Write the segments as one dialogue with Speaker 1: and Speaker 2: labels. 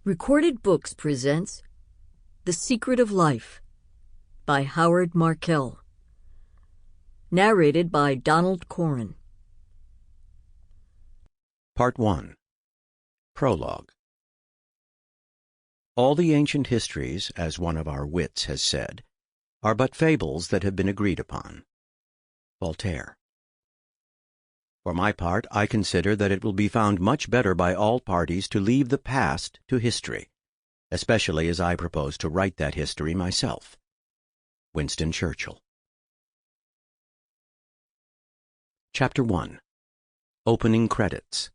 Speaker 1: Recorded Books presents The Secret of Life by Howard Markel. Narrated by Donald Corren.
Speaker 2: Part 1. Prologue. All the ancient histories, as one of our wits has said, are but fables that have been agreed upon. Voltaire. For my part, I consider that it will be found much better by all parties to leave the past to history, especially as I propose to write that history myself. Winston Churchill. Chapter 1. Opening Credits.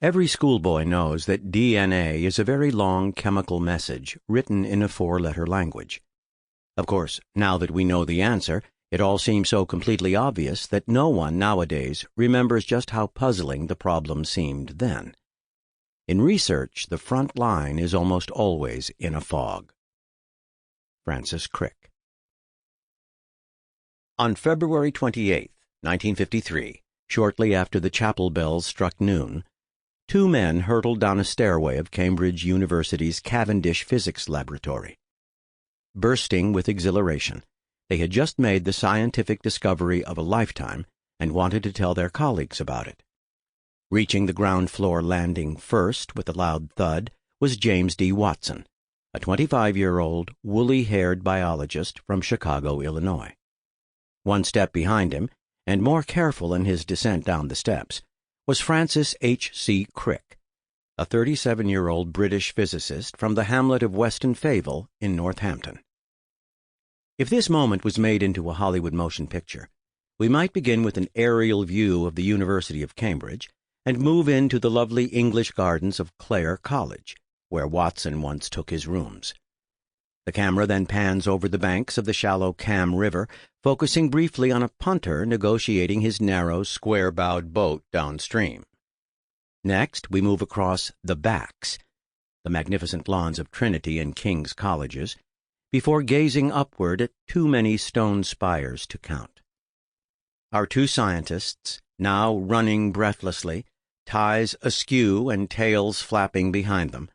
Speaker 2: Every schoolboy knows that DNA is a very long chemical message written in a four-letter language. Of course, now that we know the answer, it all seems so completely obvious that no one nowadays remembers just how puzzling the problem seemed then. In research, the front line is almost always in a fog. Francis Crick. On February 28, 1953, shortly after the chapel bells struck noon, two men hurtled down a stairway of Cambridge University's Cavendish Physics Laboratory. Bursting with exhilaration, they had just made the scientific discovery of a lifetime and wanted to tell their colleagues about it. Reaching the ground floor landing first with a loud thud was James D. Watson, a 25-year-old, woolly-haired biologist from Chicago, Illinois. One step behind him, and more careful in his descent down the steps, was Francis H.C. Crick, a 37-year-old British physicist from the hamlet of Weston Favell in Northampton. If this moment was made into a Hollywood motion picture, we might begin with an aerial view of the University of Cambridge and move into the lovely English gardens of Clare College, where Watson once took his rooms. The camera then pans over the banks of the shallow Cam River, focusing briefly on a punter negotiating his narrow, square-bowed boat downstream. Next, we move across the Backs, the magnificent lawns of Trinity and King's colleges, before gazing upward at too many stone spires to count. Our two scientists, now running breathlessly, ties askew and tails flapping behind them,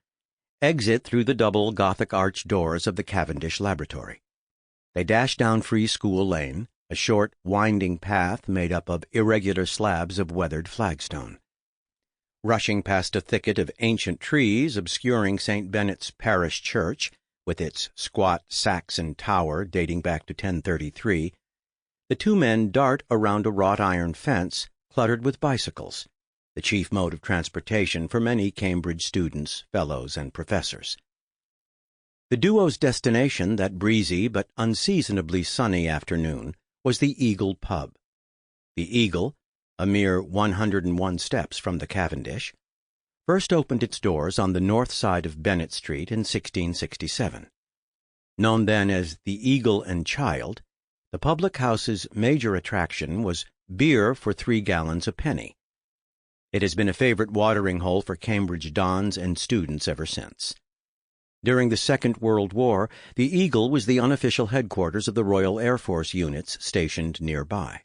Speaker 2: exit through the double Gothic arch doors of the Cavendish Laboratory. They dash down Free School Lane, a short, winding path made up of irregular slabs of weathered flagstone. Rushing past a thicket of ancient trees obscuring St. Benet's Parish Church, with its squat Saxon tower dating back to 1033, the two men dart around a wrought-iron fence cluttered with bicycles, the chief mode of transportation for many Cambridge students, fellows, and professors. The duo's destination that breezy but unseasonably sunny afternoon was the Eagle Pub. The Eagle, a mere 101 steps from the Cavendish, first opened its doors on the north side of Bennett Street in 1667. Known then as the Eagle and Child, the public house's major attraction was beer for 3 gallons a penny. It has been a favorite watering hole for Cambridge dons and students ever since. During the Second World War, the Eagle was the unofficial headquarters of the Royal Air Force units stationed nearby.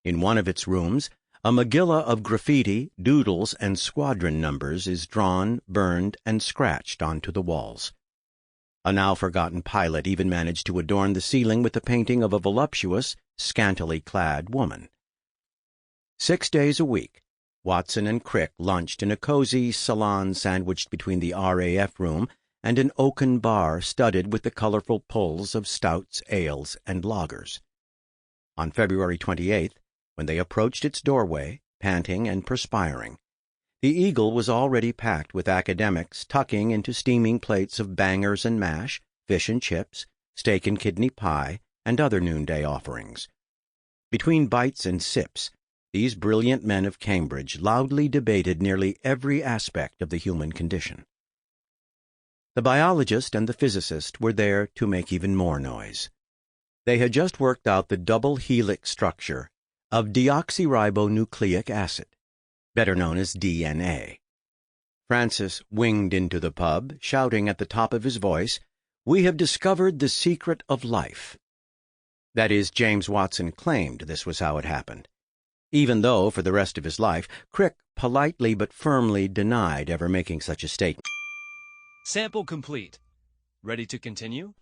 Speaker 2: In one of its rooms, a megillah of graffiti, doodles, and squadron numbers is drawn, burned, and scratched onto the walls. A now-forgotten pilot even managed to adorn the ceiling with a painting of a voluptuous, scantily clad woman. 6 days a week, Watson and Crick lunched in a cozy salon sandwiched between the RAF room and an oaken bar studded with the colorful pulls of stouts, ales, and lagers. On February 28th, when they approached its doorway, panting and perspiring, the Eagle was already packed with academics tucking into steaming plates of bangers and mash, fish and chips, steak and kidney pie, and other noonday offerings. Between bites and sips, these brilliant men of Cambridge loudly debated nearly every aspect of the human condition. The biologist and the physicist were there to make even more noise. They had just worked out the double helix structure of deoxyribonucleic acid, better known as DNA. Francis winged into the pub, shouting at the top of his voice, "We have discovered the secret of life." That is, James Watson claimed this was how it happened, even though, for the rest of his life, Crick politely but firmly denied ever making such a statement.
Speaker 3: Sample complete. Ready to continue?